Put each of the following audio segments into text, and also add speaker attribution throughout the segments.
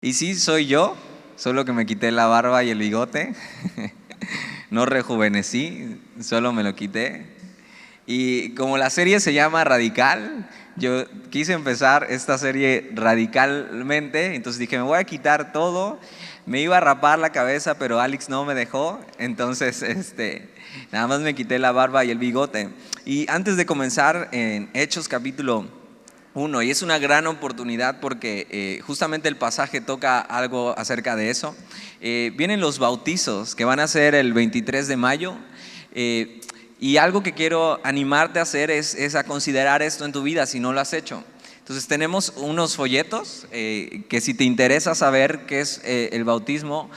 Speaker 1: Y sí, soy yo, solo que me quité la barba y el bigote. No rejuvenecí, solo me lo quité. Y como la serie se llama Radical, yo quise empezar esta serie radicalmente, entonces dije, me voy a quitar todo. Me iba a rapar la cabeza, pero Alex no me dejó, entonces nada más me quité la barba y el bigote. Y antes de comenzar en Hechos capítulo 1, y es una gran oportunidad porque justamente el pasaje toca algo acerca de eso. Vienen los bautizos que van a ser el 23 de mayo. Y algo que quiero animarte a hacer es a considerar esto en tu vida si no lo has hecho. Entonces tenemos unos folletos que si te interesa saber qué es el bautismo,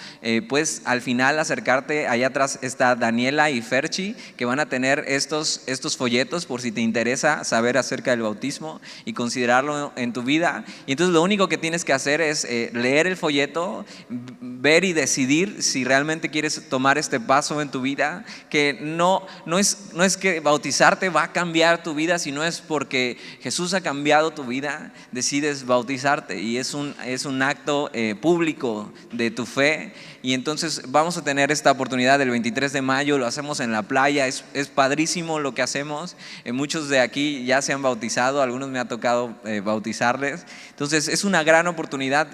Speaker 1: pues al final acercarte. Allá atrás está Daniela y Ferchi, que van a tener estos folletos por si te interesa saber acerca del bautismo y considerarlo en tu vida. Y entonces lo único que tienes que hacer es leer el folleto, ver y decidir si realmente quieres tomar este paso en tu vida, que no es que bautizarte va a cambiar tu vida, sino es porque Jesús ha cambiado tu vida, decides bautizarte y es un acto público de tu fe. Y entonces vamos a tener esta oportunidad el 23 de mayo, lo hacemos en la playa, es padrísimo lo que hacemos. Muchos de aquí ya se han bautizado, algunos me ha tocado bautizarles. Entonces es una gran oportunidad.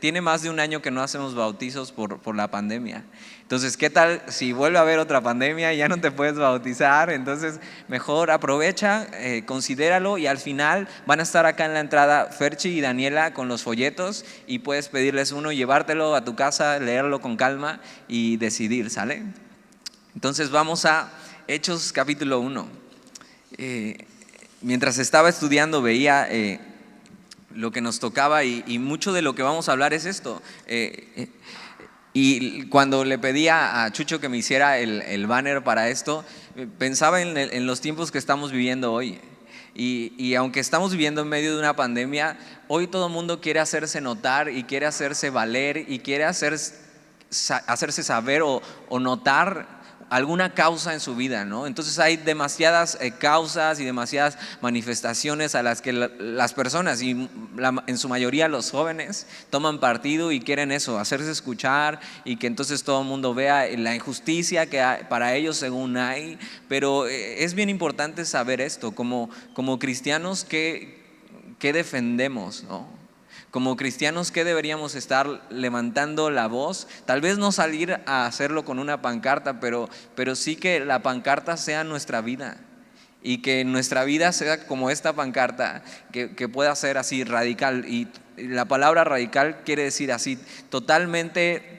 Speaker 1: Tiene más de un año que no hacemos bautizos por la pandemia. Entonces, ¿qué tal si vuelve a haber otra pandemia y ya no te puedes bautizar? Entonces, mejor aprovecha, considéralo, y al final van a estar acá en la entrada Ferchi y Daniela con los folletos y puedes pedirles uno, llevártelo a tu casa, leerlo con calma y decidir, ¿sale? Entonces vamos a Hechos capítulo 1. Mientras estaba estudiando veía lo que nos tocaba y mucho de lo que vamos a hablar es esto. Y cuando le pedí a Chucho que me hiciera el banner para esto, pensaba en los tiempos que estamos viviendo hoy. Y aunque estamos viviendo en medio de una pandemia, hoy todo el mundo quiere hacerse notar y quiere hacerse valer y quiere hacerse saber o notar alguna causa en su vida, ¿no? Entonces hay demasiadas causas y demasiadas manifestaciones a las que las personas, y en su mayoría los jóvenes, toman partido y quieren eso, hacerse escuchar, y que entonces todo el mundo vea la injusticia que para ellos según hay. Pero es bien importante saber esto, como cristianos, ¿qué defendemos, no? Como cristianos, ¿qué deberíamos estar levantando la voz? Tal vez no salir a hacerlo con una pancarta, pero sí que la pancarta sea nuestra vida. Y que nuestra vida sea como esta pancarta, que pueda ser así radical. Y la palabra radical quiere decir así, totalmente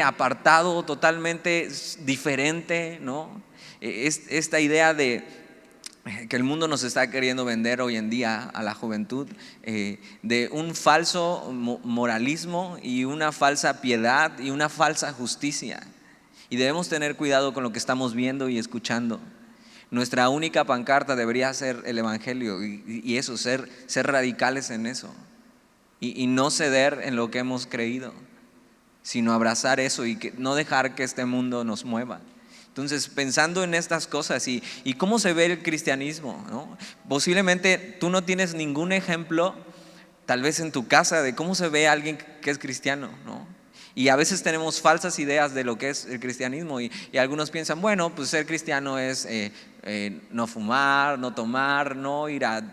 Speaker 1: apartado, totalmente diferente, ¿no? Esta idea de que el mundo nos está queriendo vender hoy en día a la juventud, de un falso moralismo y una falsa piedad y una falsa justicia. Y debemos tener cuidado con lo que estamos viendo y escuchando. Nuestra única pancarta debería ser el evangelio y eso, ser radicales en eso y no ceder en lo que hemos creído, sino abrazar eso y no dejar que este mundo nos mueva. Entonces, pensando en estas cosas y cómo se ve el cristianismo, ¿no? Posiblemente tú no tienes ningún ejemplo, tal vez en tu casa, de cómo se ve a alguien que es cristiano, ¿no? Y a veces tenemos falsas ideas de lo que es el cristianismo y algunos piensan, bueno, pues ser cristiano es no fumar, no tomar, no ir a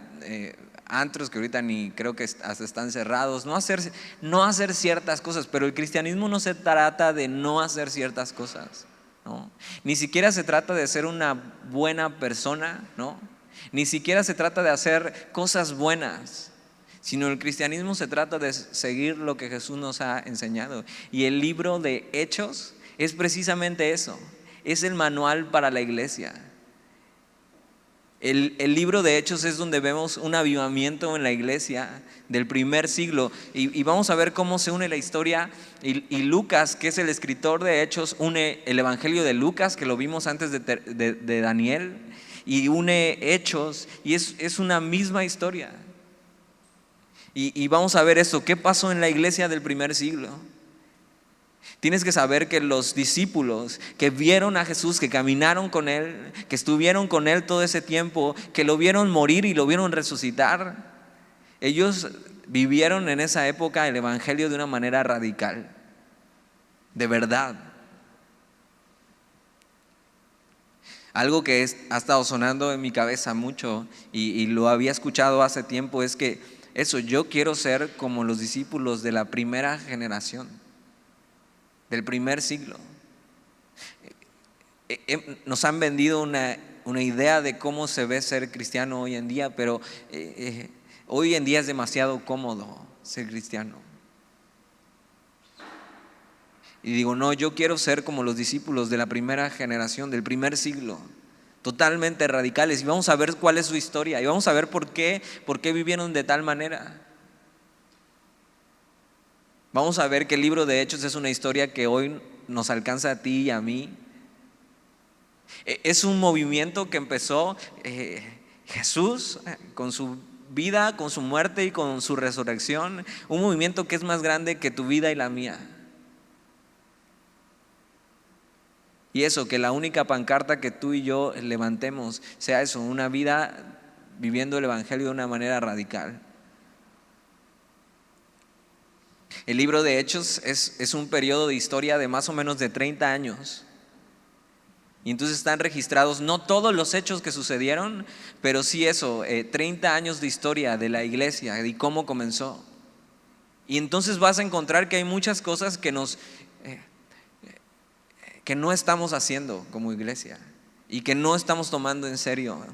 Speaker 1: antros que ahorita ni creo que hasta están cerrados, no hacer ciertas cosas. Pero el cristianismo no se trata de no hacer ciertas cosas, ¿no? Ni siquiera se trata de ser una buena persona, ¿no? Ni siquiera se trata de hacer cosas buenas, sino el cristianismo se trata de seguir lo que Jesús nos ha enseñado. Y el libro de Hechos es precisamente eso, es el manual para la iglesia. El libro de Hechos es donde vemos un avivamiento en la iglesia del primer siglo y vamos a ver cómo se une la historia y Lucas, que es el escritor de Hechos, une el evangelio de Lucas, que lo vimos antes de Daniel, y une Hechos y es una misma historia. Y vamos a ver eso, ¿qué pasó en la iglesia del primer siglo? Tienes que saber que los discípulos que vieron a Jesús, que caminaron con Él, que estuvieron con Él todo ese tiempo, que lo vieron morir y lo vieron resucitar, ellos vivieron en esa época el evangelio de una manera radical, de verdad. Algo que ha estado sonando en mi cabeza mucho y lo había escuchado hace tiempo es que yo quiero ser como los discípulos de la primera generación, del primer siglo. Nos han vendido una idea de cómo se ve ser cristiano hoy en día, pero hoy en día es demasiado cómodo ser cristiano. Y digo, no, yo quiero ser como los discípulos de la primera generación, del primer siglo, totalmente radicales. Y vamos a ver cuál es su historia y vamos a ver por qué vivieron de tal manera. Vamos a ver que el libro de Hechos es una historia que hoy nos alcanza a ti y a mí. Es un movimiento que empezó Jesús con su vida, con su muerte y con su resurrección. Un movimiento que es más grande que tu vida y la mía. Y eso, que la única pancarta que tú y yo levantemos sea eso, una vida viviendo el evangelio de una manera radical. El libro de Hechos es un periodo de historia de más o menos de 30 años. Y entonces están registrados no todos los hechos que sucedieron, pero sí 30 años de historia de la iglesia, de cómo comenzó. Y entonces vas a encontrar que hay muchas cosas que no estamos haciendo como iglesia y que no estamos tomando en serio.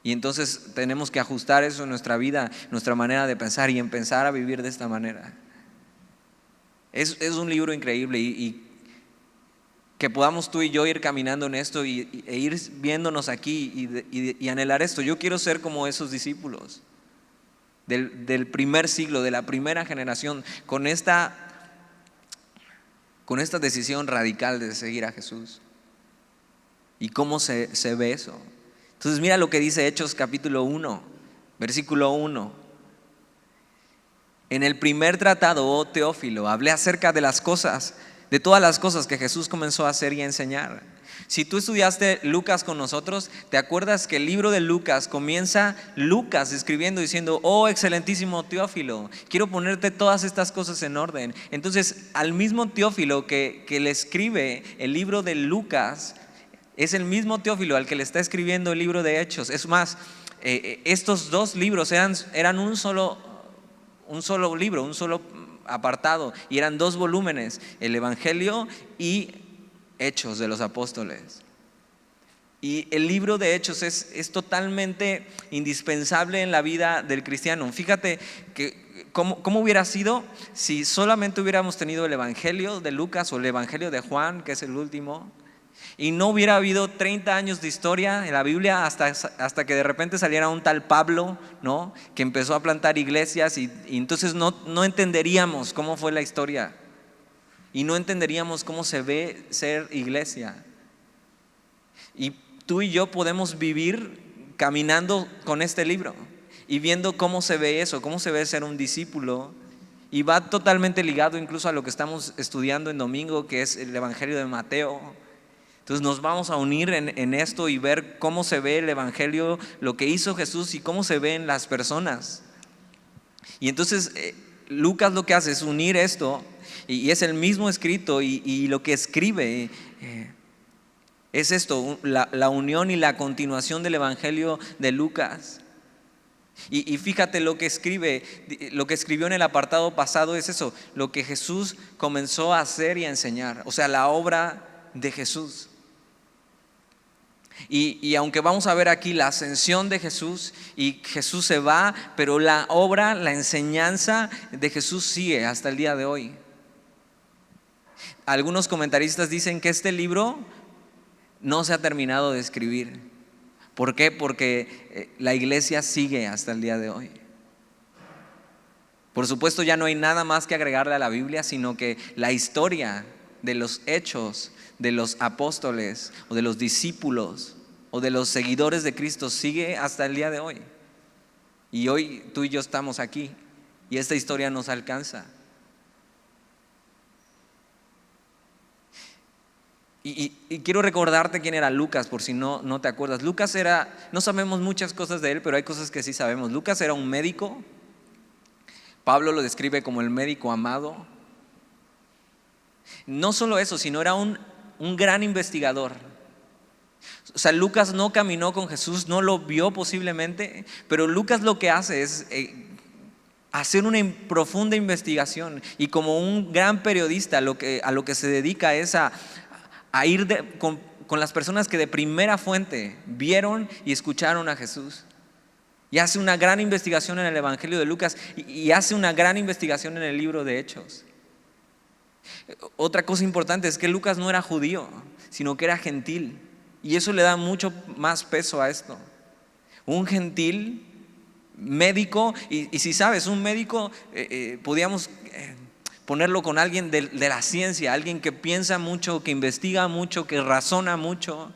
Speaker 1: Y entonces tenemos que ajustar eso en nuestra vida, nuestra manera de pensar y empezar a vivir de esta manera. Es un libro increíble y que podamos tú y yo ir caminando en esto e ir viéndonos aquí y anhelar esto. Yo quiero ser como esos discípulos del primer siglo, de la primera generación, con esta decisión radical de seguir a Jesús. ¿Y cómo se ve eso? Entonces mira lo que dice Hechos capítulo 1, versículo 1. En el primer tratado, oh Teófilo, hablé acerca de todas las cosas que Jesús comenzó a hacer y a enseñar. Si tú estudiaste Lucas con nosotros, te acuerdas que el libro de Lucas comienza Lucas escribiendo diciendo: oh excelentísimo Teófilo, quiero ponerte todas estas cosas en orden. Entonces al mismo Teófilo que le escribe el libro de Lucas, es el mismo Teófilo al que le está escribiendo el libro de Hechos. Es más, estos dos libros eran un solo libro, un solo apartado, y eran 2 volúmenes, el Evangelio y Hechos de los Apóstoles. Y el libro de Hechos es totalmente indispensable en la vida del cristiano. Fíjate que cómo hubiera sido si solamente hubiéramos tenido el Evangelio de Lucas o el Evangelio de Juan, que es el último, y no hubiera habido 30 años de historia en la Biblia hasta que de repente saliera un tal Pablo, ¿no?, que empezó a plantar iglesias y entonces no entenderíamos cómo fue la historia y no entenderíamos cómo se ve ser iglesia. Y tú y yo podemos vivir caminando con este libro y viendo cómo se ve eso, cómo se ve ser un discípulo, y va totalmente ligado incluso a lo que estamos estudiando en domingo, que es el Evangelio de Mateo. Entonces nos vamos a unir en esto y ver cómo se ve el Evangelio, lo que hizo Jesús y cómo se ven las personas. Y entonces Lucas lo que hace es unir esto, y es el mismo escrito, y lo que escribe es esto, la unión y la continuación del Evangelio de Lucas. Y fíjate lo que escribió en el apartado pasado es eso, lo que Jesús comenzó a hacer y a enseñar, o sea, la obra de Jesús. Y aunque vamos a ver aquí la ascensión de Jesús y Jesús se va, pero la obra, la enseñanza de Jesús sigue hasta el día de hoy. Algunos comentaristas dicen que este libro no se ha terminado de escribir. ¿Por qué? Porque la iglesia sigue hasta el día de hoy. Por supuesto, ya no hay nada más que agregarle a la Biblia, sino que la historia de los hechos de los apóstoles o de los discípulos o de los seguidores de Cristo sigue hasta el día de hoy. Y hoy tú y yo estamos aquí y esta historia nos alcanza. Y quiero recordarte quién era Lucas, por si no te acuerdas. Lucas no sabemos muchas cosas de él, pero hay cosas que sí sabemos. Lucas era un médico Pablo lo describe como el médico amado. No solo eso, sino era un gran investigador. O sea, Lucas no caminó con Jesús, no lo vio posiblemente, pero Lucas lo que hace es hacer una profunda investigación, y como un gran periodista a lo que se dedica es a ir con las personas que de primera fuente vieron y escucharon a Jesús. Y hace una gran investigación en el Evangelio de Lucas y hace una gran investigación en el libro de Hechos. Otra cosa importante es que Lucas no era judío, sino que era gentil. Y eso le da mucho más peso a esto. Un gentil, médico, y si sabes, un médico, podíamos ponerlo con alguien de la ciencia, alguien que piensa mucho, que investiga mucho, que razona mucho.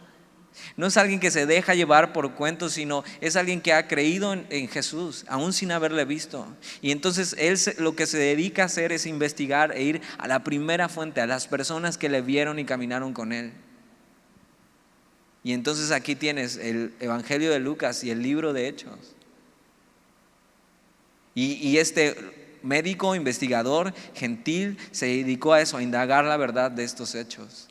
Speaker 1: No es alguien que se deja llevar por cuentos, sino es alguien que ha creído en Jesús, aún sin haberle visto. Y entonces él lo que se dedica a hacer es investigar e ir a la primera fuente, a las personas que le vieron y caminaron con él. Y entonces aquí tienes el Evangelio de Lucas y el libro de Hechos. Y este médico, investigador, gentil, se dedicó a eso, a indagar la verdad de estos hechos,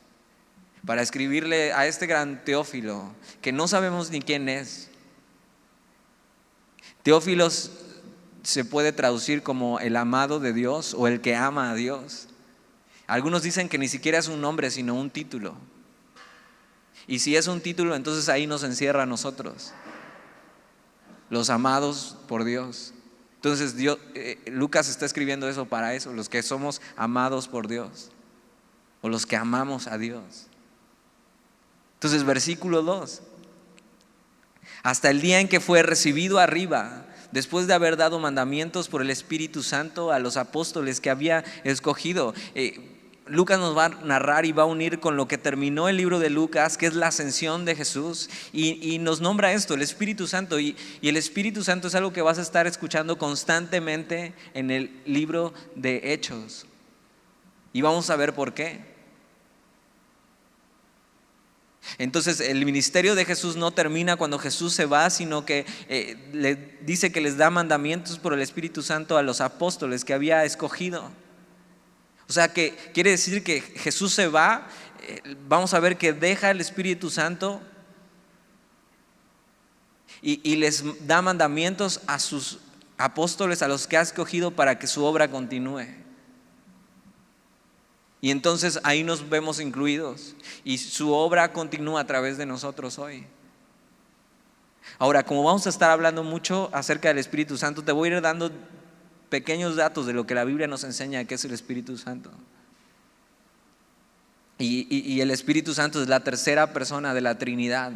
Speaker 1: para escribirle a este gran Teófilo, que no sabemos ni quién es. Teófilo se puede traducir como el amado de Dios o el que ama a Dios. Algunos dicen que ni siquiera es un nombre, sino un título. Y si es un título, entonces ahí nos encierra a nosotros, los amados por Dios. Entonces Lucas está escribiendo eso para eso, los que somos amados por Dios, o los que amamos a Dios. Entonces, versículo 2: hasta el día en que fue recibido arriba, después de haber dado mandamientos por el Espíritu Santo a los apóstoles que había escogido. Lucas nos va a narrar y va a unir con lo que terminó el libro de Lucas, que es la ascensión de Jesús, y nos nombra esto, el Espíritu Santo. Y el Espíritu Santo es algo que vas a estar escuchando constantemente en el libro de Hechos, y vamos a ver por qué. Entonces el ministerio de Jesús no termina cuando Jesús se va, sino que le dice que les da mandamientos por el Espíritu Santo a los apóstoles que había escogido. O sea, que quiere decir que Jesús se va, vamos a ver que deja el Espíritu Santo y les da mandamientos a sus apóstoles, a los que ha escogido, para que su obra continúe. Y entonces ahí nos vemos incluidos, y su obra continúa a través de nosotros hoy. Ahora, como vamos a estar hablando mucho acerca del Espíritu Santo, te voy a ir dando pequeños datos de lo que la Biblia nos enseña que es el Espíritu Santo. Y el Espíritu Santo es la tercera persona de la Trinidad.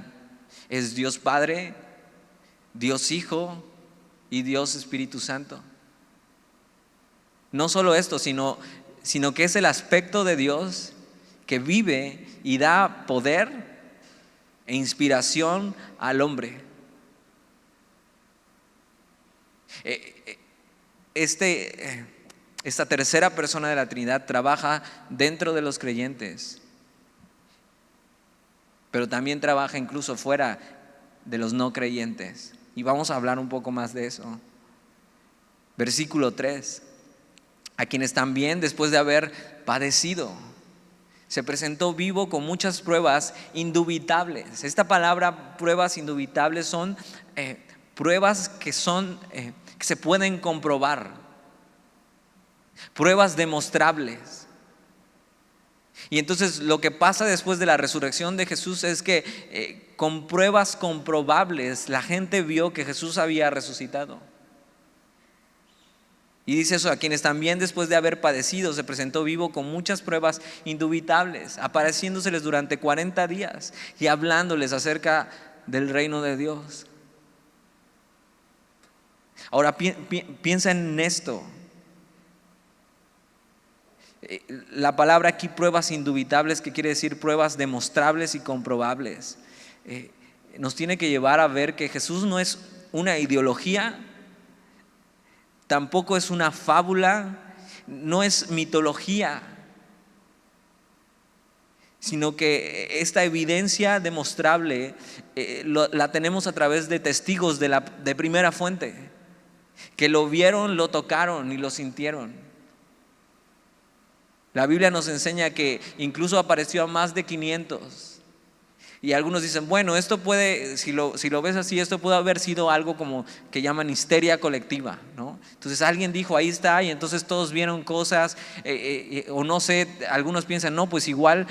Speaker 1: Es Dios Padre, Dios Hijo y Dios Espíritu Santo. No solo esto, sino que es el aspecto de Dios que vive y da poder e inspiración al hombre. Esta tercera persona de la Trinidad trabaja dentro de los creyentes, pero también trabaja incluso fuera de los no creyentes. Y vamos a hablar un poco más de eso. Versículo 3: a quienes también, después de haber padecido, se presentó vivo con muchas pruebas indubitables. Esta palabra, pruebas indubitables, son pruebas que se pueden comprobar, pruebas demostrables. Y entonces lo que pasa después de la resurrección de Jesús es que con pruebas comprobables la gente vio que Jesús había resucitado. Y dice eso: a quienes también después de haber padecido se presentó vivo con muchas pruebas indubitables, apareciéndoseles durante 40 días y hablándoles acerca del reino de Dios. Ahora piensa en esto. La palabra aquí, pruebas indubitables, que quiere decir pruebas demostrables y comprobables, nos tiene que llevar a ver que Jesús no es una ideología, tampoco es una fábula, no es mitología, sino que esta evidencia demostrable la tenemos a través de testigos de primera fuente. que lo vieron, lo tocaron y lo sintieron. La Biblia nos enseña que incluso apareció a más de 500. Y algunos dicen, bueno, esto puede, si lo ves así, esto puede haber sido algo como que llaman histeria colectiva, ¿no? Entonces alguien dijo, ahí está, y entonces todos vieron cosas, o no sé, algunos piensan, no, pues igual,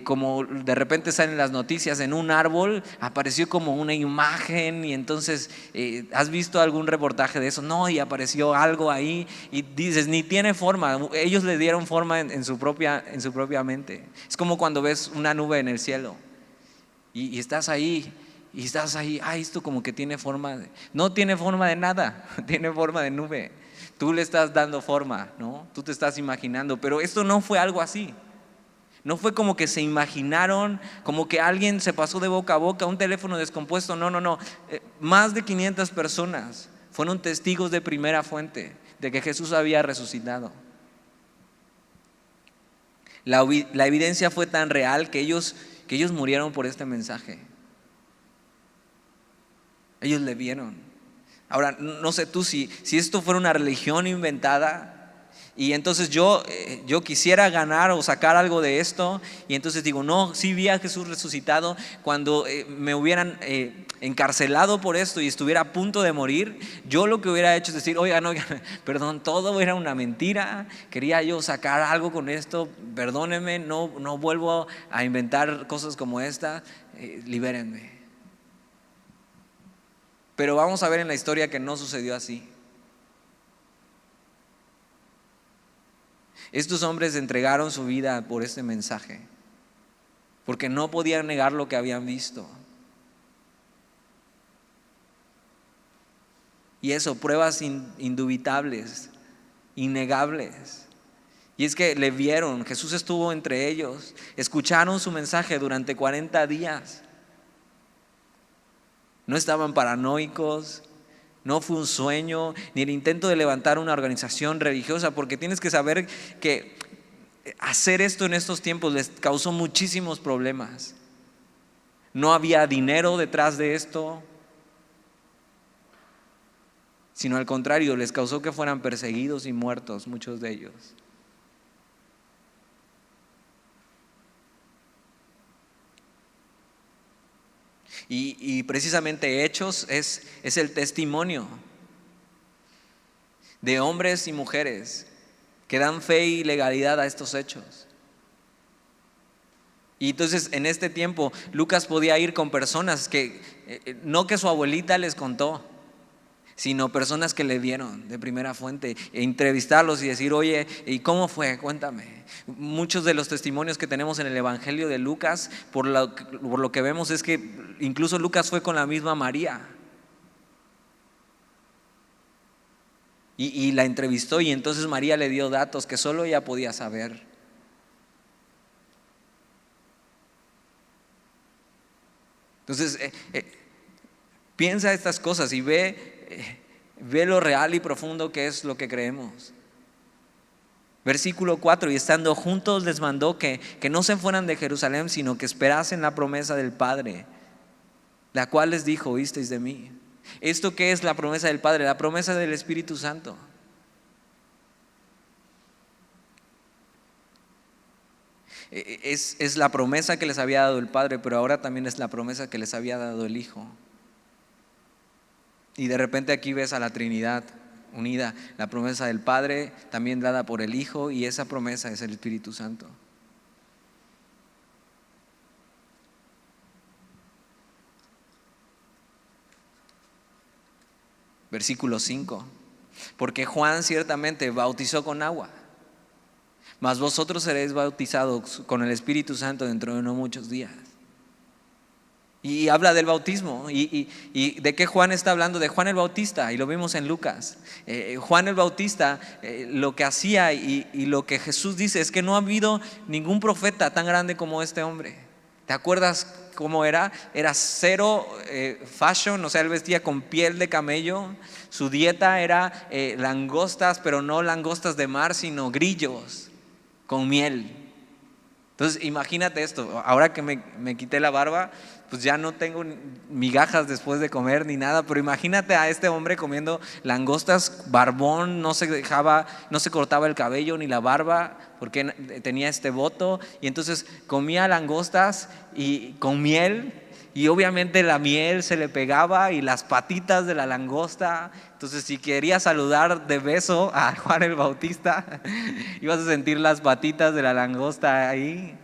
Speaker 1: como de repente salen las noticias, en un árbol apareció como una imagen, y entonces, ¿has visto algún reportaje de eso? No, y apareció algo ahí, y dices, ni tiene forma, ellos le dieron forma en su propia mente. Es como cuando ves una nube en el cielo. Y estás ahí, esto como que tiene forma no tiene forma de nada, tiene forma de nube. Tú le estás dando forma, ¿no? Tú te estás imaginando, pero esto no fue algo así. No fue como que se imaginaron, como que alguien se pasó de boca a boca, un teléfono descompuesto, no. Más de 500 personas fueron testigos de primera fuente de que Jesús había resucitado. La evidencia fue tan real que ellos murieron por este mensaje. Ellos le vieron. Ahora, no sé tú si esto fuera una religión inventada y entonces yo quisiera ganar o sacar algo de esto, y entonces digo, no, sí vi a Jesús resucitado. Cuando me hubieran encarcelado por esto y estuviera a punto de morir, yo lo que hubiera hecho es decir, oigan, perdón, todo era una mentira, quería yo sacar algo con esto, perdónenme, no vuelvo a inventar cosas como esta, libérenme. Pero vamos a ver en la historia que no sucedió así. Estos hombres entregaron su vida por este mensaje, porque no podían negar lo que habían visto. Y eso, pruebas indubitables, innegables. Y es que le vieron, Jesús estuvo entre ellos, escucharon su mensaje durante 40 días. No estaban paranoicos, no fue un sueño, ni el intento de levantar una organización religiosa, porque tienes que saber que hacer esto en estos tiempos les causó muchísimos problemas. No había dinero detrás de esto, sino al contrario, les causó que fueran perseguidos y muertos, muchos de ellos. Y precisamente Hechos es el testimonio de hombres y mujeres que dan fe y legalidad a estos hechos. Y entonces en este tiempo Lucas podía ir con personas que no que su abuelita les contó, sino personas que le vieron de primera fuente, e entrevistarlos y decir, oye, ¿y cómo fue? Cuéntame. Muchos de los testimonios que tenemos en el Evangelio de Lucas, por lo que vemos, es que incluso Lucas fue con la misma María y la entrevistó, y entonces María le dio datos que solo ella podía saber. Entonces piensa estas cosas y ve lo real y profundo que es lo que creemos. Versículo 4: y estando juntos les mandó que no se fueran de Jerusalén, sino que esperasen la promesa del Padre, la cual les dijo, oísteis de mí. ¿Esto qué es la promesa del Padre? La promesa del Espíritu Santo. Es la promesa que les había dado el Padre, pero ahora también es la promesa que les había dado el Hijo. Y de repente aquí ves a la Trinidad unida, la promesa del Padre también dada por el Hijo, y esa promesa es el Espíritu Santo. Versículo 5: porque Juan ciertamente bautizó con agua, mas vosotros seréis bautizados con el Espíritu Santo dentro de no muchos días. Y habla del bautismo. ¿Y de qué Juan está hablando? De Juan el Bautista, y lo vimos en Lucas. Juan el Bautista, lo que hacía y lo que Jesús dice es que no ha habido ningún profeta tan grande como este hombre. ¿Te acuerdas cómo era? Era cero fashion, o sea, él vestía con piel de camello. Su dieta era langostas, pero no langostas de mar, sino grillos con miel. Entonces imagínate esto, ahora que me quité la barba, pues ya no tengo migajas después de comer ni nada, pero imagínate a este hombre comiendo langostas, barbón, no se cortaba el cabello ni la barba porque tenía este voto, y entonces comía langostas y con miel, y obviamente la miel se le pegaba y las patitas de la langosta. Entonces si querías saludar de beso a Juan el Bautista, ibas a sentir las patitas de la langosta ahí.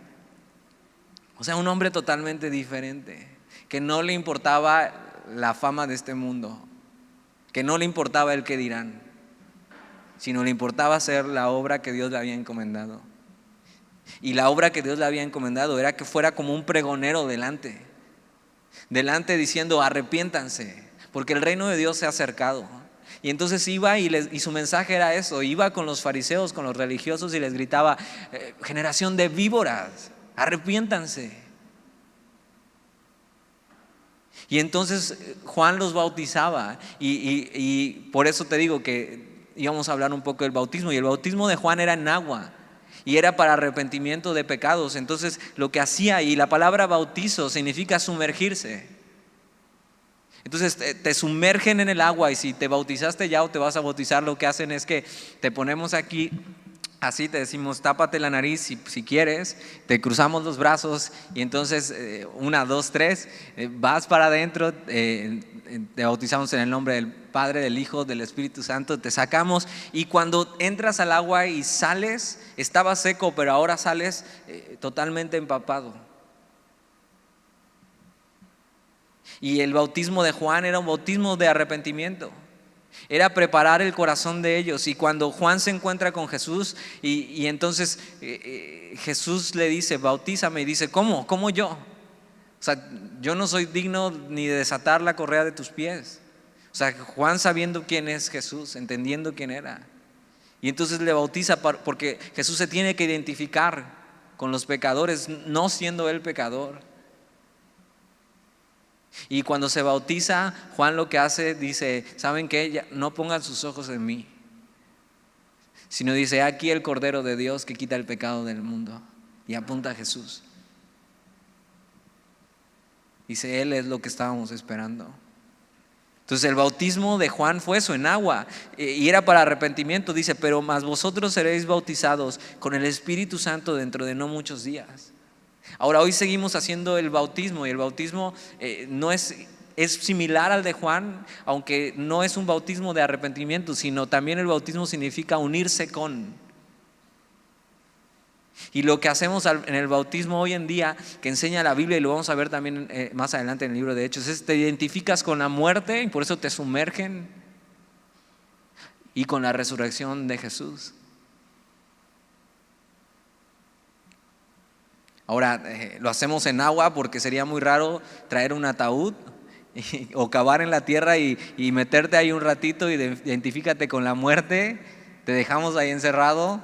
Speaker 1: O sea, un hombre totalmente diferente, que no le importaba la fama de este mundo, que no le importaba el qué dirán, sino le importaba hacer la obra que Dios le había encomendado. Y la obra que Dios le había encomendado era que fuera como un pregonero delante diciendo: arrepiéntanse, porque el reino de Dios se ha acercado. Y entonces iba y su mensaje era eso, iba con los fariseos, con los religiosos, y les gritaba: generación de víboras, arrepiéntanse. Y entonces Juan los bautizaba, y por eso te digo que íbamos a hablar un poco del bautismo. Y el bautismo de Juan era en agua, y era para arrepentimiento de pecados. Entonces lo que hacía, y la palabra bautizo significa sumergirse. Entonces te sumergen en el agua, y si te bautizaste ya o te vas a bautizar, lo que hacen es que te ponemos aquí, así te decimos: tápate la nariz si quieres, te cruzamos los brazos, y entonces 1, 2, 3, vas para adentro, te bautizamos en el nombre del Padre, del Hijo, del Espíritu Santo, te sacamos, y cuando entras al agua y sales, estaba seco, pero ahora sales totalmente empapado. Y el bautismo de Juan era un bautismo de arrepentimiento, era preparar el corazón de ellos. Y cuando Juan se encuentra con Jesús, y entonces Jesús le dice: bautízame, y dice: ¿Cómo yo? O sea, yo no soy digno ni de desatar la correa de tus pies. O sea, Juan, sabiendo quién es Jesús, entendiendo quién era, y entonces le bautiza, porque Jesús se tiene que identificar con los pecadores, no siendo él pecador. Y cuando se bautiza, Juan lo que hace, dice: ¿saben qué? No pongan sus ojos en mí, sino dice: aquí el Cordero de Dios que quita el pecado del mundo, y apunta a Jesús. Dice: Él es lo que estábamos esperando. Entonces el bautismo de Juan fue eso, en agua, y era para arrepentimiento. Dice: pero más vosotros seréis bautizados con el Espíritu Santo dentro de no muchos días. Ahora, hoy seguimos haciendo el bautismo, y el bautismo no es similar al de Juan, aunque no es un bautismo de arrepentimiento, sino también el bautismo significa unirse con. Y lo que hacemos en el bautismo hoy en día, que enseña la Biblia, y lo vamos a ver también más adelante en el libro de Hechos, es: te identificas con la muerte, y por eso te sumergen, y con la resurrección de Jesús. Ahora, lo hacemos en agua porque sería muy raro traer un ataúd o cavar en la tierra y meterte ahí un ratito, y identifícate con la muerte. Te dejamos ahí encerrado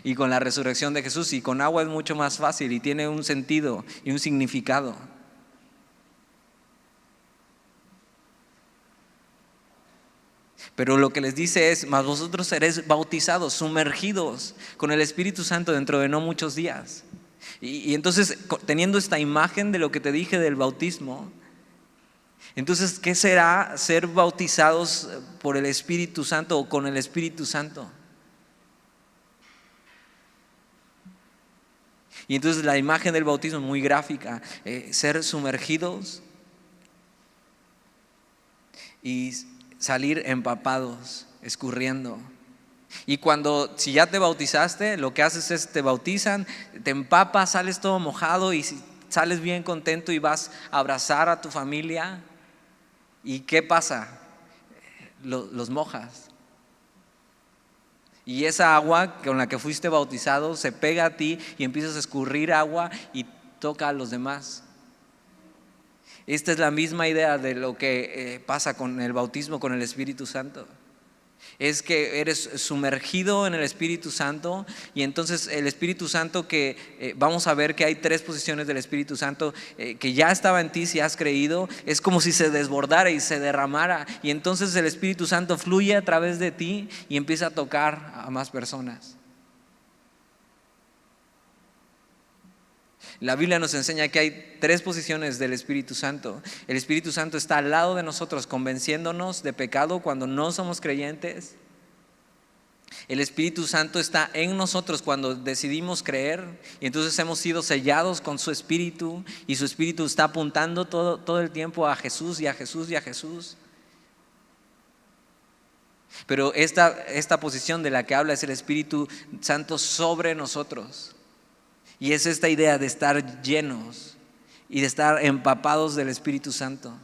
Speaker 1: y con la resurrección de Jesús. Y con agua es mucho más fácil, y tiene un sentido y un significado. Pero lo que les dice es: mas vosotros seréis bautizados, sumergidos con el Espíritu Santo dentro de no muchos días. Y entonces, teniendo esta imagen de lo que te dije del bautismo, entonces, ¿qué será ser bautizados por el Espíritu Santo o con el Espíritu Santo? Y entonces la imagen del bautismo es muy gráfica: ser sumergidos y salir empapados, escurriendo. Y si ya te bautizaste, lo que haces es: te bautizan, te empapas, sales todo mojado, y sales bien contento y vas a abrazar a tu familia. ¿Y qué pasa? Los mojas. Y esa agua con la que fuiste bautizado se pega a ti, y empiezas a escurrir agua y toca a los demás. Esta es la misma idea de lo que pasa con el bautismo con el Espíritu Santo. Es que eres sumergido en el Espíritu Santo, y entonces el Espíritu Santo, que vamos a ver que hay 3 posiciones del Espíritu Santo que ya estaba en ti si has creído. Es como si se desbordara y se derramara, y entonces el Espíritu Santo fluye a través de ti y empieza a tocar a más personas. La Biblia nos enseña que hay 3 posiciones del Espíritu Santo. El Espíritu Santo está al lado de nosotros, convenciéndonos de pecado cuando no somos creyentes. El Espíritu Santo está en nosotros cuando decidimos creer, y entonces hemos sido sellados con su Espíritu, y su Espíritu está apuntando todo el tiempo a Jesús y a Jesús y a Jesús. Pero esta posición de la que habla es el Espíritu Santo sobre nosotros. Y es esta idea de estar llenos y de estar empapados del Espíritu Santo.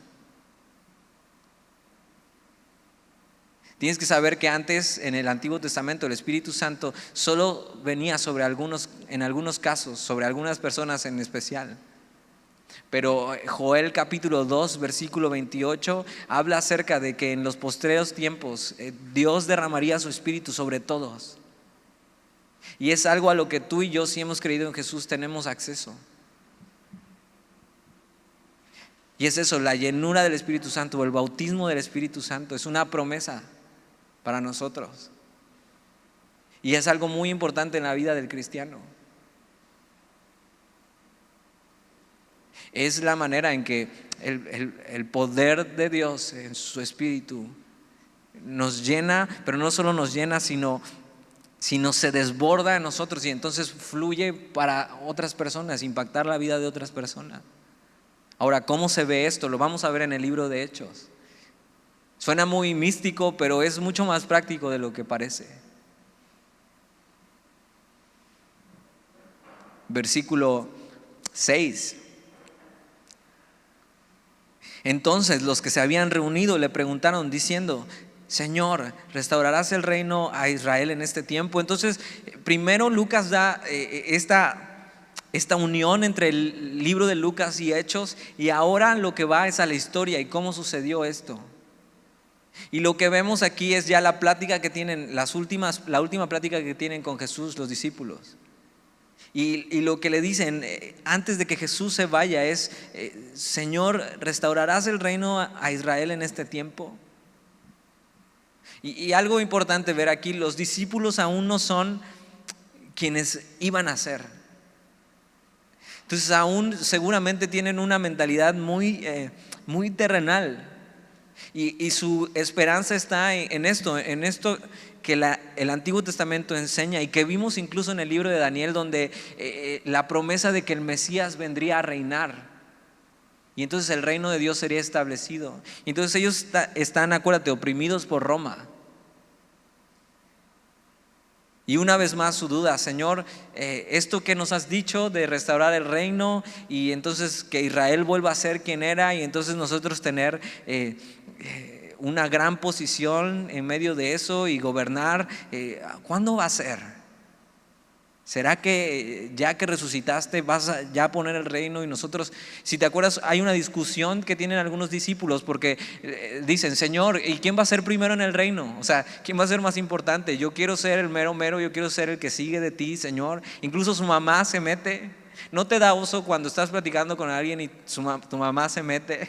Speaker 1: Tienes que saber que antes, en el Antiguo Testamento, el Espíritu Santo solo venía en algunos casos, sobre algunas personas en especial. Pero Joel capítulo 2 versículo 28 habla acerca de que en los postreros tiempos Dios derramaría su Espíritu sobre todos. Y es algo a lo que tú y yo, si hemos creído en Jesús, tenemos acceso. Y es eso, la llenura del Espíritu Santo o el bautismo del Espíritu Santo es una promesa para nosotros. Y es algo muy importante en la vida del cristiano. Es la manera en que el poder de Dios en su Espíritu nos llena, pero no solo nos llena, sino se desborda en nosotros y entonces fluye para otras personas, impactar la vida de otras personas. Ahora, ¿cómo se ve esto? Lo vamos a ver en el libro de Hechos. Suena muy místico, pero es mucho más práctico de lo que parece. Versículo 6. Entonces los que se habían reunido le preguntaron diciendo: Señor, ¿restaurarás el reino a Israel en este tiempo? Entonces, primero Lucas da esta unión entre el libro de Lucas y Hechos, y ahora lo que va es a la historia y cómo sucedió esto. Y lo que vemos aquí es ya la plática que tienen, la última plática que tienen con Jesús los discípulos. Y lo que le dicen antes de que Jesús se vaya es: Señor, ¿restaurarás el reino a Israel en este tiempo? Y algo importante ver aquí, los discípulos aún no son quienes iban a ser. Entonces aún seguramente tienen una mentalidad muy terrenal. Y su esperanza está en esto que el Antiguo Testamento enseña y que vimos incluso en el libro de Daniel, donde la promesa de que el Mesías vendría a reinar y entonces el reino de Dios sería establecido. Y entonces ellos están, acuérdate, oprimidos por Roma. Y una vez más su duda: Señor, esto que nos has dicho de restaurar el reino y entonces que Israel vuelva a ser quien era y entonces nosotros tener una gran posición en medio de eso y gobernar, ¿cuándo va a ser? ¿Será que ya que resucitaste vas a ya poner el reino? Y nosotros, si te acuerdas, hay una discusión que tienen algunos discípulos porque dicen: Señor, ¿y quién va a ser primero en el reino? O sea, ¿quién va a ser más importante? Yo quiero ser el mero mero, yo quiero ser el que sigue de ti, Señor. Incluso su mamá se mete. ¿No te da oso cuando estás platicando con alguien y tu mamá se mete?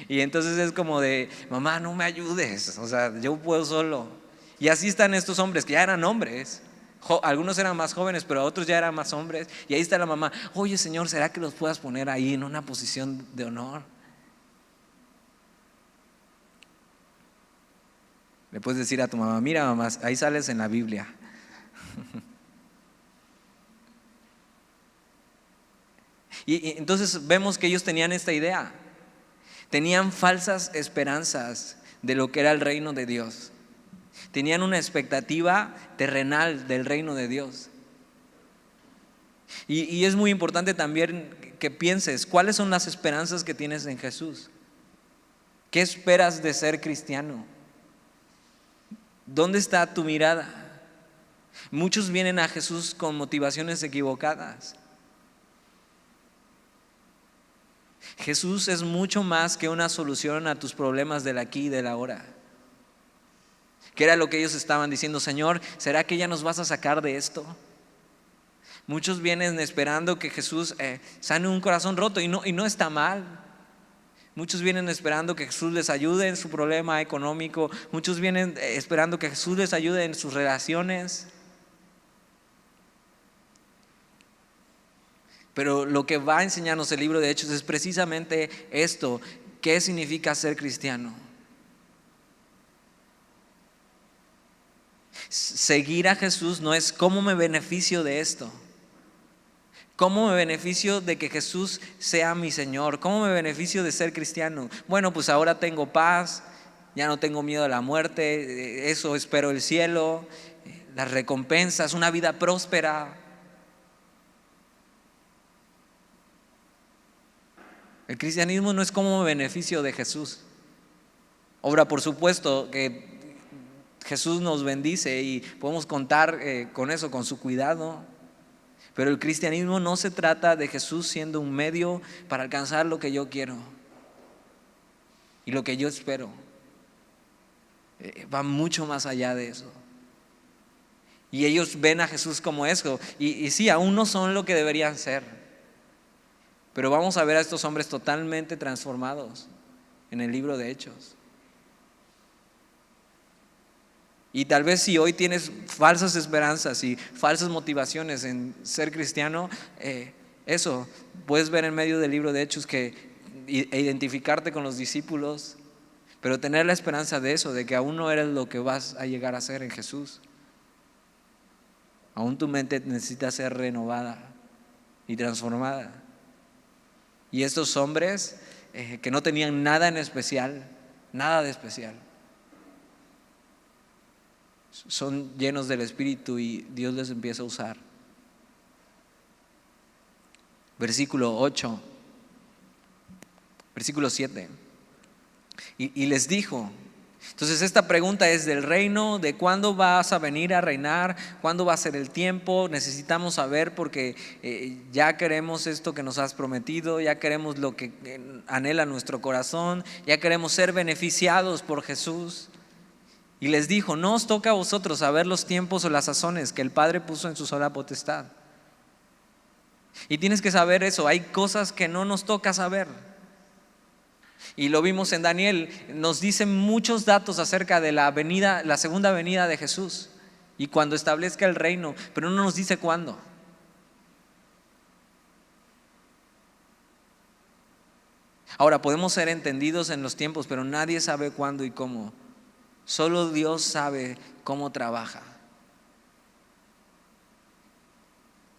Speaker 1: Y entonces es como de: mamá, no me ayudes, o sea, yo puedo solo. Y así están estos hombres que ya eran hombres. Algunos eran más jóvenes, pero otros ya eran más hombres. Y ahí está la mamá: oye, Señor, ¿será que los puedas poner ahí en una posición de honor? Le puedes decir a tu mamá: mira, mamá, ahí sales en la Biblia. Y entonces vemos que ellos tenían esta idea. Tenían falsas esperanzas de lo que era el reino de Dios. Tenían una expectativa terrenal del reino de Dios. Y es muy importante también que pienses: ¿cuáles son las esperanzas que tienes en Jesús? ¿Qué esperas de ser cristiano? ¿Dónde está tu mirada? Muchos vienen a Jesús con motivaciones equivocadas. Jesús es mucho más que una solución a tus problemas del aquí y del ahora. ¿Qué era lo que ellos estaban diciendo? Señor, ¿será que ya nos vas a sacar de esto? Muchos vienen esperando que Jesús sane un corazón roto y no está mal. Muchos vienen esperando que Jesús les ayude en su problema económico. Muchos vienen esperando que Jesús les ayude en sus relaciones. Pero lo que va a enseñarnos el libro de Hechos es precisamente esto: ¿qué significa ser cristiano? Seguir a Jesús no es cómo me beneficio de esto, cómo me beneficio de que Jesús sea mi Señor, cómo me beneficio de ser cristiano. Bueno, pues ahora tengo paz, ya no tengo miedo a la muerte, eso espero el cielo, las recompensas, una vida próspera. El cristianismo no es cómo me beneficio de Jesús. Ahora, por supuesto que Jesús nos bendice y podemos contar con eso, con su cuidado. Pero el cristianismo no se trata de Jesús siendo un medio para alcanzar lo que yo quiero y lo que yo espero. Va mucho más allá de eso. Y ellos ven a Jesús como eso. Y sí, aún no son lo que deberían ser. Pero vamos a ver a estos hombres totalmente transformados en el libro de Hechos. Y tal vez si hoy tienes falsas esperanzas y falsas motivaciones en ser cristiano, eso puedes ver en medio del libro de Hechos e identificarte con los discípulos, pero tener la esperanza de eso, de que aún no eres lo que vas a llegar a ser en Jesús. Aún tu mente necesita ser renovada y transformada. Y estos hombres que no tenían nada en especial, nada de especial, son llenos del Espíritu y Dios les empieza a usar. Versículo 8, versículo 7. Y les dijo. Entonces esta pregunta es del reino, de cuándo vas a venir a reinar, cuándo va a ser el tiempo. Necesitamos saber porque ya queremos esto que nos has prometido, ya queremos lo que anhela nuestro corazón, ya queremos ser beneficiados por Jesús. Y les dijo: no os toca a vosotros saber los tiempos o las sazones que el Padre puso en su sola potestad. Y tienes que saber eso, hay cosas que no nos toca saber. Y lo vimos en Daniel, nos dicen muchos datos acerca de la segunda venida de Jesús y cuando establezca el reino, pero no nos dice cuándo. Ahora, podemos ser entendidos en los tiempos, pero nadie sabe cuándo y cómo. Solo Dios sabe cómo trabaja.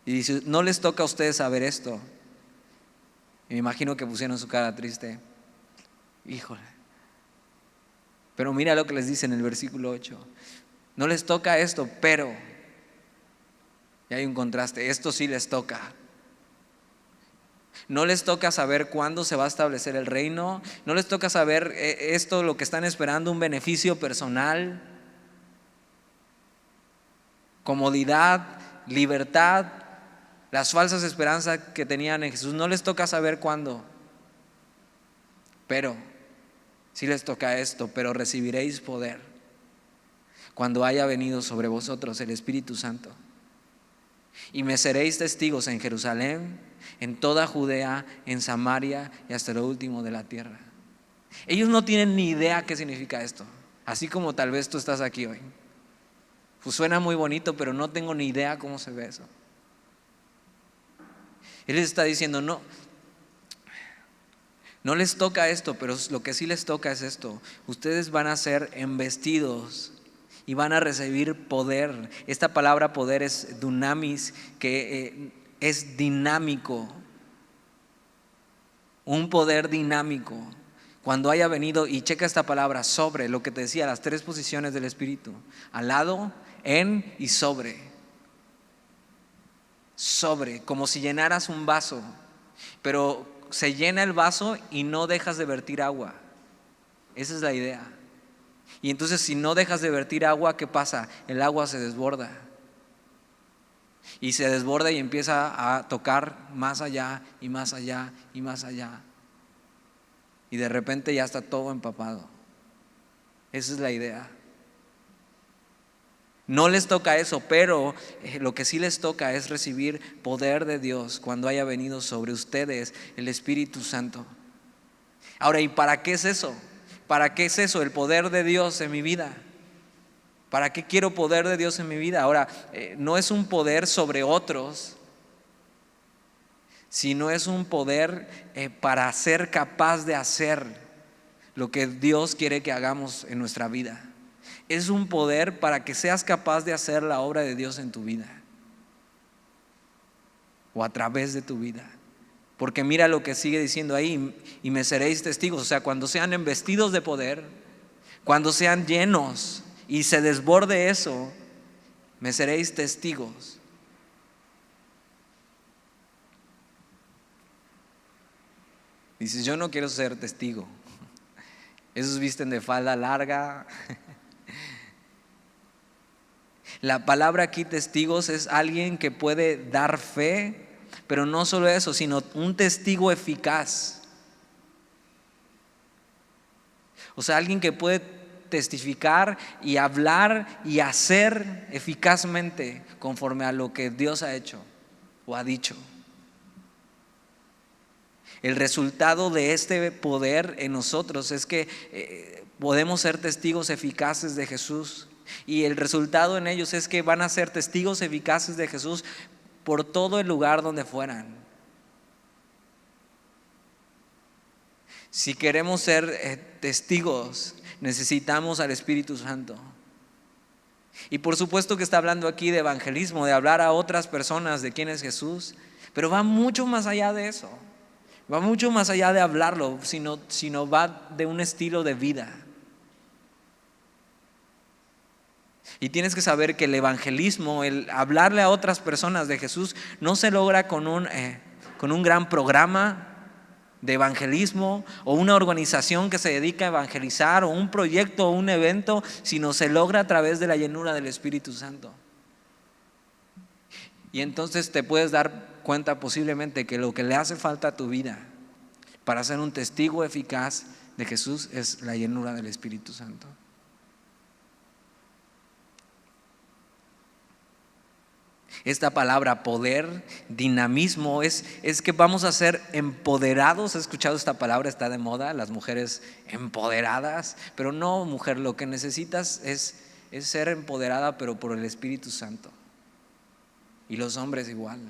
Speaker 1: Y dice: no les toca a ustedes saber esto. Y me imagino que pusieron su cara triste. Híjole. Pero mira lo que les dice en el versículo 8. No les toca esto, pero, y hay un contraste, esto sí les toca. No les toca saber cuándo se va a establecer el reino. No les toca saber esto, lo que están esperando, un beneficio personal, comodidad, libertad, las falsas esperanzas que tenían en Jesús. No les toca saber cuándo, pero sí les toca esto: pero recibiréis poder cuando haya venido sobre vosotros el Espíritu Santo. Y me seréis testigos en Jerusalén, en toda Judea, en Samaria y hasta lo último de la tierra. Ellos no tienen ni idea qué significa esto, así como tal vez tú estás aquí hoy. Pues suena muy bonito, pero no tengo ni idea cómo se ve eso. Él les está diciendo: no les toca esto, pero lo que sí les toca es esto: ustedes van a ser embestidos y van a recibir poder. Esta palabra poder es dunamis, que es dinámico, un poder dinámico. Cuando haya venido, y checa esta palabra, sobre, lo que te decía, las tres posiciones del Espíritu: al lado, en y sobre. Sobre, como si llenaras un vaso, pero se llena el vaso y no dejas de vertir agua. Esa es la idea. Y entonces, si no dejas de vertir agua, ¿qué pasa? El agua se desborda. Y se desborda y empieza a tocar más allá y más allá y más allá. Y de repente ya está todo empapado. Esa es la idea. No les toca eso, pero lo que sí les toca es recibir poder de Dios cuando haya venido sobre ustedes el Espíritu Santo. Ahora, ¿y para qué es eso? ¿Para qué es eso, el poder de Dios en mi vida? ¿Para qué quiero poder de Dios en mi vida? Ahora, no es un poder sobre otros, sino es un poder para ser capaz de hacer lo que Dios quiere que hagamos en nuestra vida. Es un poder para que seas capaz de hacer la obra de Dios en tu vida o a través de tu vida. Porque mira lo que sigue diciendo ahí: y me seréis testigos. O sea, cuando sean embestidos de poder, cuando sean llenos y se desborde eso, me seréis testigos. Dices, yo no quiero ser testigo. Esos visten de falda larga. La palabra aquí testigos es alguien que puede dar fe, pero no solo eso, sino un testigo eficaz. O sea, alguien que puede testificar y hablar y hacer eficazmente conforme a lo que Dios ha hecho o ha dicho. El resultado de este poder en nosotros es que podemos ser testigos eficaces de Jesús. Y el resultado en ellos es que van a ser testigos eficaces de Jesús por todo el lugar donde fueran. Si queremos ser testigos, necesitamos al Espíritu Santo. Y por supuesto que está hablando aquí de evangelismo, de hablar a otras personas de quién es Jesús, pero va mucho más allá de eso. Va mucho más allá de hablarlo, sino va de un estilo de vida. Y tienes que saber que el evangelismo, el hablarle a otras personas de Jesús, no se logra con un gran programa de evangelismo o una organización que se dedica a evangelizar o un proyecto o un evento, sino se logra a través de la llenura del Espíritu Santo. Y entonces te puedes dar cuenta posiblemente que lo que le hace falta a tu vida para ser un testigo eficaz de Jesús es la llenura del Espíritu Santo. Esta palabra poder, dinamismo, es que vamos a ser empoderados. ¿Has escuchado esta palabra? Está de moda, las mujeres empoderadas. Pero no, mujer, lo que necesitas es ser empoderada, pero por el Espíritu Santo. Y los hombres igual.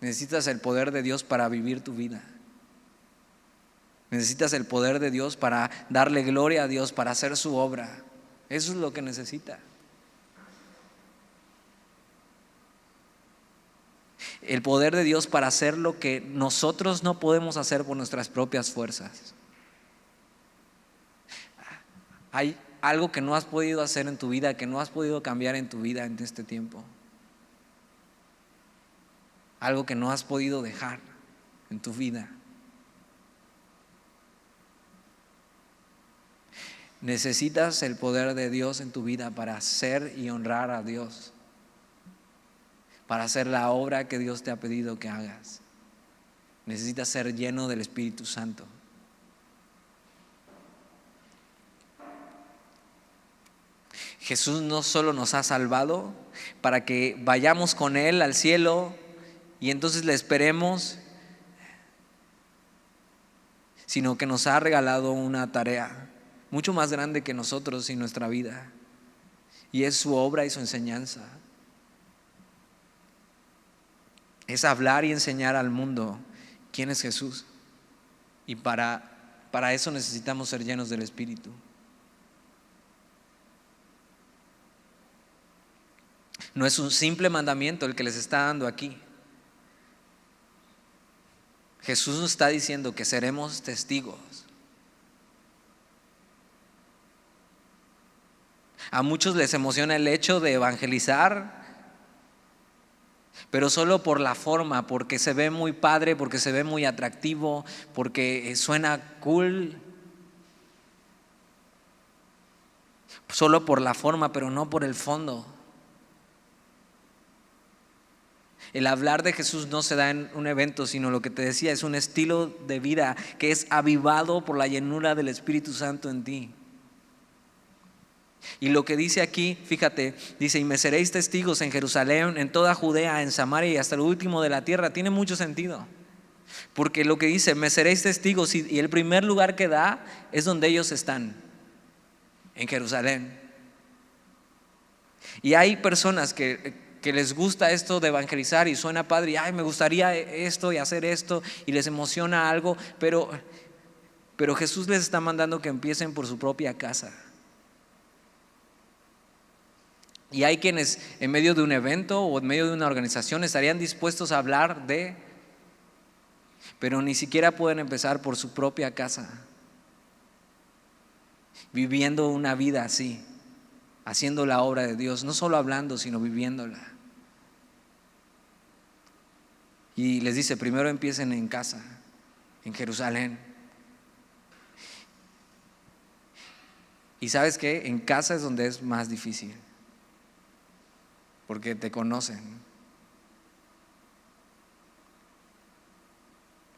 Speaker 1: Necesitas el poder de Dios para vivir tu vida. Necesitas el poder de Dios para darle gloria a Dios, para hacer su obra. Eso es lo que necesitas. El poder de Dios para hacer lo que nosotros no podemos hacer por nuestras propias fuerzas. Hay algo que no has podido hacer en tu vida, que no has podido cambiar en tu vida en este tiempo. Algo que no has podido dejar en tu vida. Necesitas el poder de Dios en tu vida para hacer y honrar a Dios, para hacer la obra que Dios te ha pedido que hagas. Necesitas ser lleno del Espíritu Santo. Jesús no solo nos ha salvado para que vayamos con Él al cielo y entonces le esperemos, sino que nos ha regalado una tarea mucho más grande que nosotros y nuestra vida, y es su obra y su enseñanza. Es hablar y enseñar al mundo quién es Jesús. Y para eso necesitamos ser llenos del Espíritu. No es un simple mandamiento el que les está dando aquí. Jesús nos está diciendo que seremos testigos. A muchos les emociona el hecho de evangelizar, pero solo por la forma, porque se ve muy padre, porque se ve muy atractivo, porque suena cool. Solo por la forma, pero no por el fondo. El hablar de Jesús no se da en un evento, sino lo que te decía, es un estilo de vida que es avivado por la llenura del Espíritu Santo en ti. Y lo que dice aquí, fíjate, dice: y me seréis testigos en Jerusalén, en toda Judea, en Samaria y hasta lo último de la tierra. Tiene mucho sentido, porque lo que dice, me seréis testigos, y el primer lugar que da es donde ellos están, en Jerusalén. Y hay personas que que les gusta esto de evangelizar y suena padre y me gustaría esto y hacer esto y les emociona algo, pero Jesús les está mandando que empiecen por su propia casa. Y hay quienes en medio de un evento o en medio de una organización estarían dispuestos a hablar pero ni siquiera pueden empezar por su propia casa, viviendo una vida así, haciendo la obra de Dios, no solo hablando, sino viviéndola. Y les dice, primero empiecen en casa, en Jerusalén. Y ¿sabes qué? En casa es donde es más difícil, porque te conocen,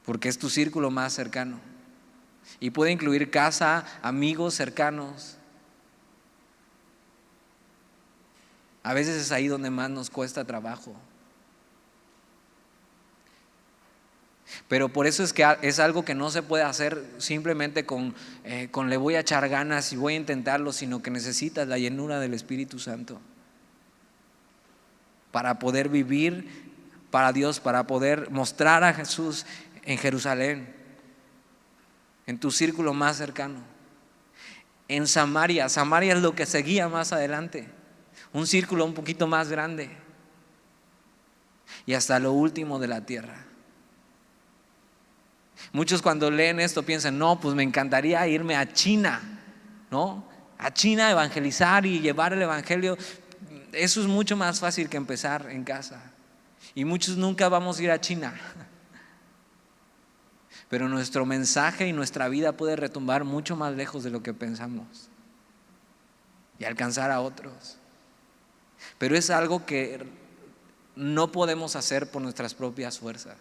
Speaker 1: porque es tu círculo más cercano. Y puede incluir casa, amigos cercanos. A veces es ahí donde más nos cuesta trabajo. Pero por eso es que es algo que no se puede hacer simplemente con le voy a echar ganas y voy a intentarlo, sino que necesitas la llenura del Espíritu Santo para poder vivir para Dios, para poder mostrar a Jesús en Jerusalén, en tu círculo más cercano. En Samaria es lo que seguía más adelante, un círculo un poquito más grande, y hasta lo último de la tierra. Muchos cuando leen esto piensan, no, pues me encantaría irme a China, ¿no? A China a evangelizar y llevar el evangelio. Eso es mucho más fácil que empezar en casa. Y muchos nunca vamos a ir a China. Pero nuestro mensaje y nuestra vida puede retumbar mucho más lejos de lo que pensamos y alcanzar a otros. Pero es algo que no podemos hacer por nuestras propias fuerzas.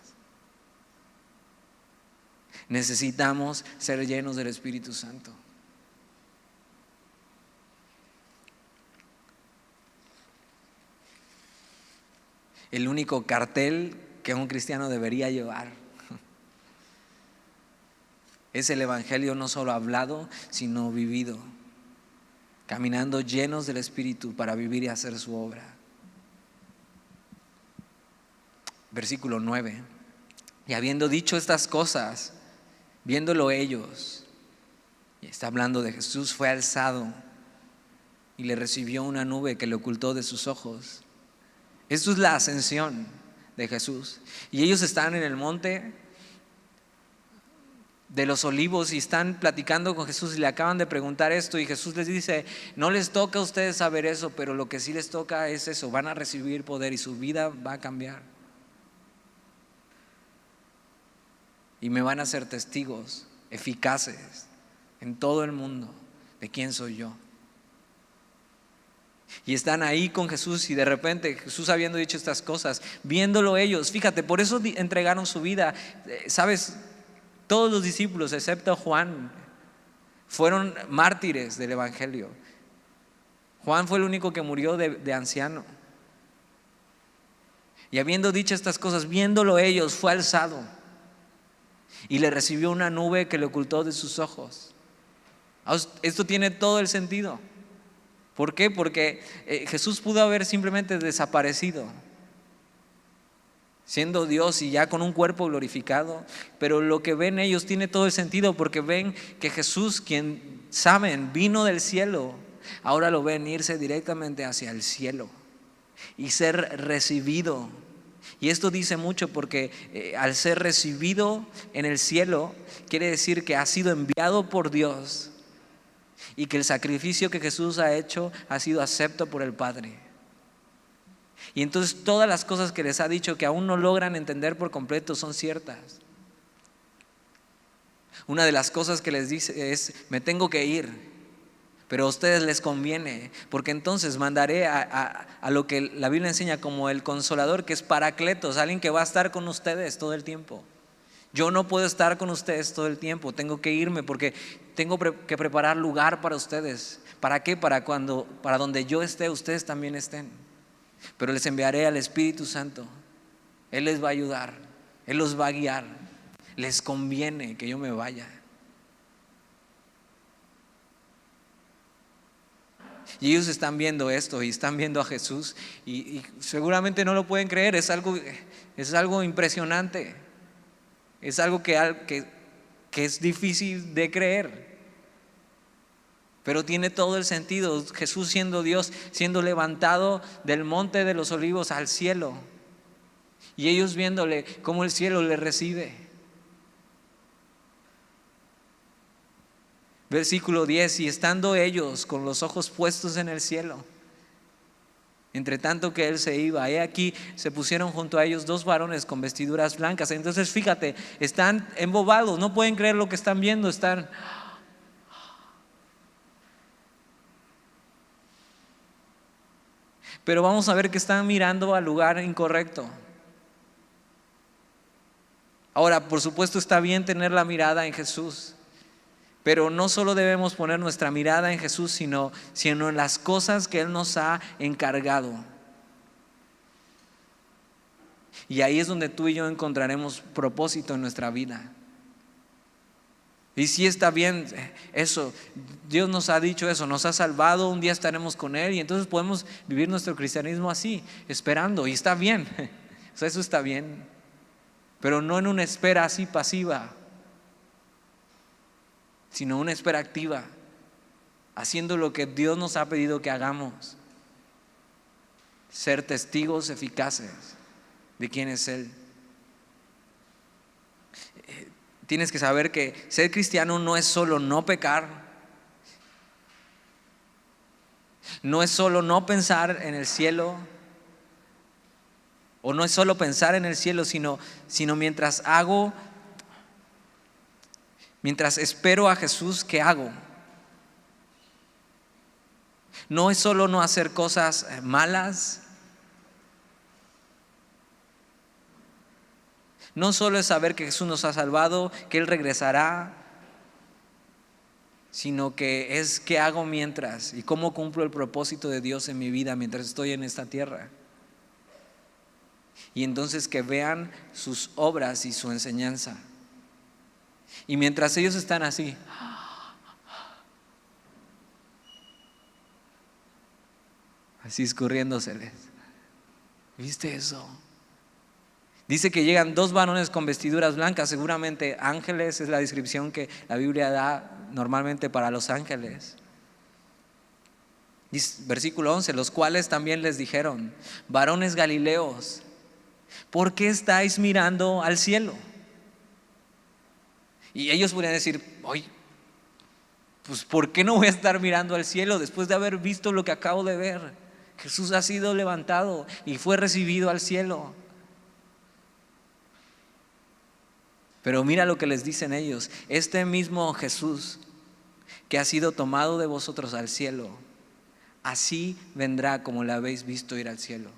Speaker 1: Necesitamos ser llenos del Espíritu Santo. El único cartel que un cristiano debería llevar es el evangelio no solo hablado, sino vivido, caminando llenos del Espíritu para vivir y hacer su obra. Versículo 9. Y habiendo dicho estas cosas, viéndolo ellos, y está hablando de Jesús, fue alzado y le recibió una nube que le ocultó de sus ojos. Esto es la ascensión de Jesús. Y ellos están en el monte de los Olivos y están platicando con Jesús y le acaban de preguntar esto, y Jesús les dice, no les toca a ustedes saber eso, pero lo que sí les toca es eso, van a recibir poder y su vida va a cambiar. Y me van a ser testigos eficaces en todo el mundo de quién soy yo. Y están ahí con Jesús, y de repente Jesús, habiendo dicho estas cosas, viéndolo ellos, fíjate, por eso entregaron su vida. ¿Sabes? Todos los discípulos excepto Juan fueron mártires del evangelio. Juan fue el único que murió de anciano. Y habiendo dicho estas cosas, viéndolo ellos, fue alzado y le recibió una nube que le ocultó de sus ojos. Esto tiene todo el sentido. ¿Por qué? Porque Jesús pudo haber simplemente desaparecido, siendo Dios y ya con un cuerpo glorificado, pero lo que ven ellos tiene todo el sentido, porque ven que Jesús, quien saben vino del cielo, ahora lo ven irse directamente hacia el cielo y ser recibido. Y esto dice mucho, porque al ser recibido en el cielo quiere decir que ha sido enviado por Dios y que el sacrificio que Jesús ha hecho ha sido acepto por el Padre. Y entonces todas las cosas que les ha dicho que aún no logran entender por completo son ciertas. Una de las cosas que les dice es, me tengo que ir, pero a ustedes les conviene, porque entonces mandaré a lo que la Biblia enseña como el Consolador, que es Paracletos, alguien que va a estar con ustedes todo el tiempo. Yo no puedo estar con ustedes todo el tiempo, tengo que irme porque tengo que preparar lugar para ustedes. ¿Para qué? Para donde yo esté, ustedes también estén. Pero les enviaré al Espíritu Santo. Él les va a ayudar, Él los va a guiar. Les conviene que yo me vaya. Y ellos están viendo esto y están viendo a Jesús y seguramente no lo pueden creer. Es algo impresionante. Es algo que es difícil de creer. Pero tiene todo el sentido. Jesús siendo Dios, siendo levantado del monte de los olivos al cielo. Y ellos viéndole cómo el cielo le recibe. Versículo 10: y estando ellos con los ojos puestos en el cielo, entre tanto que él se iba, he aquí se pusieron junto a ellos dos varones con vestiduras blancas. Entonces fíjate, están embobados, no pueden creer lo que están viendo, pero vamos a ver que están mirando al lugar incorrecto. Ahora, por supuesto, está bien tener la mirada en Jesús, pero no solo debemos poner nuestra mirada en Jesús, sino en las cosas que Él nos ha encargado. Y ahí es donde tú y yo encontraremos propósito en nuestra vida. Y sí está bien eso, Dios nos ha dicho eso, nos ha salvado, un día estaremos con Él y entonces podemos vivir nuestro cristianismo así, esperando, y está bien, o sea, eso está bien, pero no en una espera así pasiva, sino una espera activa, haciendo lo que Dios nos ha pedido que hagamos, ser testigos eficaces de quién es Él. Tienes que saber que ser cristiano no es solo no pecar, no es solo no pensar en el cielo, o no es solo pensar en el cielo, sino mientras espero a Jesús, ¿qué hago? No es solo no hacer cosas malas, no solo es saber que Jesús nos ha salvado, que Él regresará, sino que es qué hago mientras y cómo cumplo el propósito de Dios en mi vida mientras estoy en esta tierra. Y entonces que vean sus obras y su enseñanza. Y mientras ellos están así, escurriéndoseles, ¿viste eso? Dice que llegan dos varones con vestiduras blancas, seguramente ángeles, es la descripción que la Biblia da normalmente para los ángeles. Dice, versículo 11: los cuales también les dijeron: varones galileos, ¿por qué estáis mirando al cielo? Y ellos podrían decir: oye, pues ¿por qué no voy a estar mirando al cielo después de haber visto lo que acabo de ver? Jesús ha sido levantado y fue recibido al cielo. Pero mira lo que les dicen ellos: este mismo Jesús que ha sido tomado de vosotros al cielo, así vendrá como le habéis visto ir al cielo.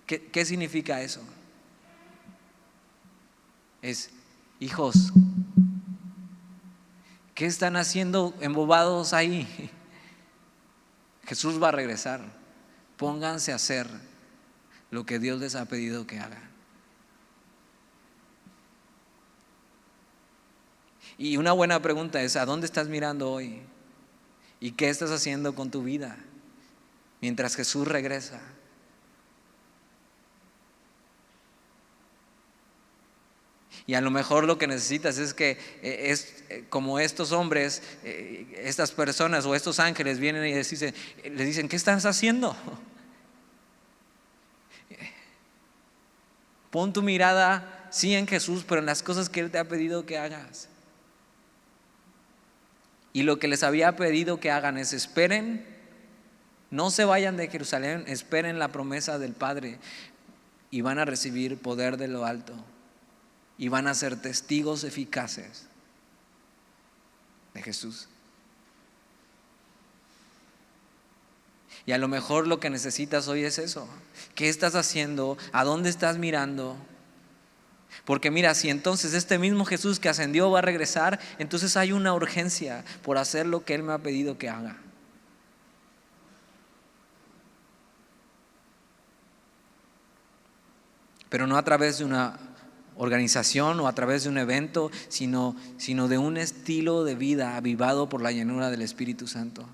Speaker 1: ¿Qué significa eso? Es: hijos, ¿qué están haciendo embobados ahí? Jesús va a regresar. Pónganse a hacer lo que Dios les ha pedido que hagan. Y una buena pregunta es: ¿a dónde estás mirando hoy? ¿Y qué estás haciendo con tu vida mientras Jesús regresa? Y a lo mejor lo que necesitas es que como estos hombres, estas personas o estos ángeles vienen y les dicen: ¿qué estás haciendo? Pon tu mirada sí en Jesús, pero en las cosas que Él te ha pedido que hagas. Y lo que les había pedido que hagan es: esperen, no se vayan de Jerusalén, esperen la promesa del Padre y van a recibir poder de lo alto y van a ser testigos eficaces de Jesús. Y a lo mejor lo que necesitas hoy es eso. ¿Qué estás haciendo? ¿A dónde estás mirando? Porque mira, si entonces este mismo Jesús que ascendió va a regresar, entonces hay una urgencia por hacer lo que Él me ha pedido que haga. Pero no a través de una organización o a través de un evento, sino de un estilo de vida avivado por la llenura del Espíritu Santo.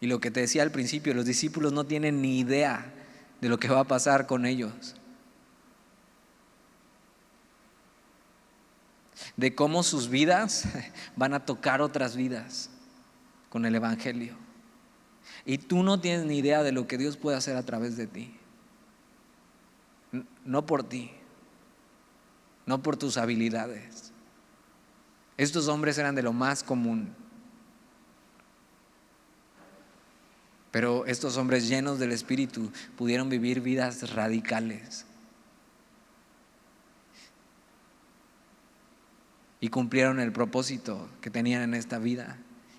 Speaker 1: Y lo que te decía al principio, los discípulos no tienen ni idea de lo que va a pasar con ellos, de cómo sus vidas van a tocar otras vidas con el Evangelio. Y tú no tienes ni idea de lo que Dios puede hacer a través de ti. No por ti, no por tus habilidades. Estos hombres eran de lo más común, pero estos hombres llenos del Espíritu pudieron vivir vidas radicales y cumplieron el propósito que tenían en esta vida.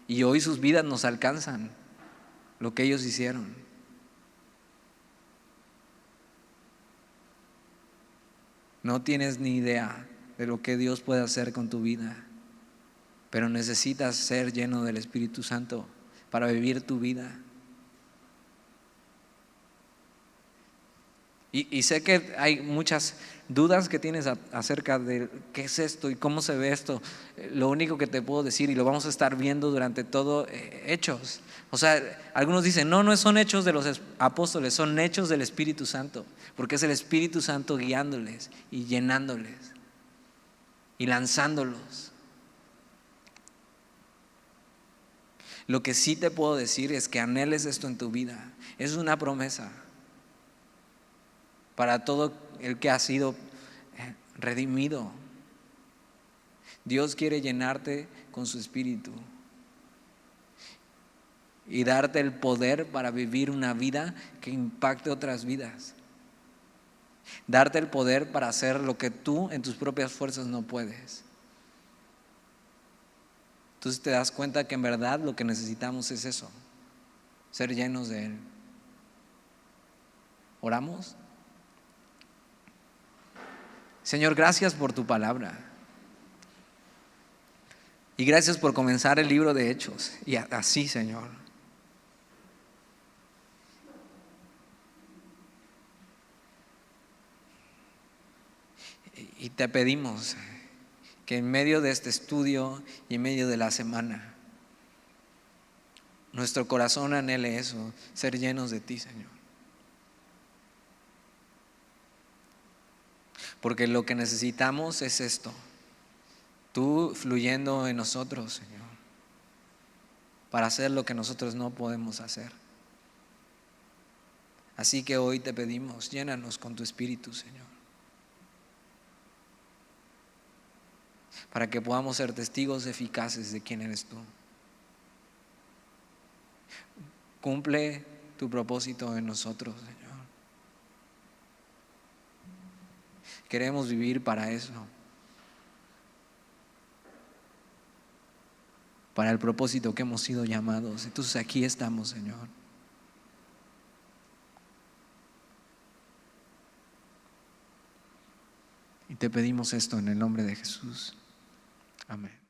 Speaker 1: Y hoy sus vidas nos alcanzan lo que ellos hicieron. No tienes ni idea de lo que Dios puede hacer con tu vida, pero necesitas ser lleno del Espíritu Santo para vivir tu vida. Y sé que hay muchas dudas que tienes acerca de qué es esto y cómo se ve esto. Lo único que te puedo decir, y lo vamos a estar viendo durante todo, hechos. O sea, algunos dicen, no son hechos de los apóstoles, son hechos del Espíritu Santo, porque es el Espíritu Santo guiándoles y llenándoles y lanzándolos. Lo que sí te puedo decir es que anheles esto en tu vida. Es una promesa para todo el que ha sido redimido. Dios quiere llenarte con su Espíritu y darte el poder para vivir una vida que impacte otras vidas. Darte el poder para hacer lo que tú en tus propias fuerzas no puedes. Entonces te das cuenta que en verdad lo que necesitamos es eso, ser llenos de Él. ¿Oramos? Señor, gracias por tu palabra. Y gracias por comenzar el libro de Hechos. Y así, Señor. Y te pedimos que en medio de este estudio y en medio de la semana, nuestro corazón anhele eso, ser llenos de ti, Señor. Porque lo que necesitamos es esto, tú fluyendo en nosotros, Señor, para hacer lo que nosotros no podemos hacer. Así que hoy te pedimos, llénanos con tu Espíritu, Señor, para que podamos ser testigos eficaces de quién eres tú. Cumple tu propósito en nosotros, Señor. Queremos vivir para eso, para el propósito que hemos sido llamados. Entonces aquí estamos, Señor. Y te pedimos esto en el nombre de Jesús. Amén.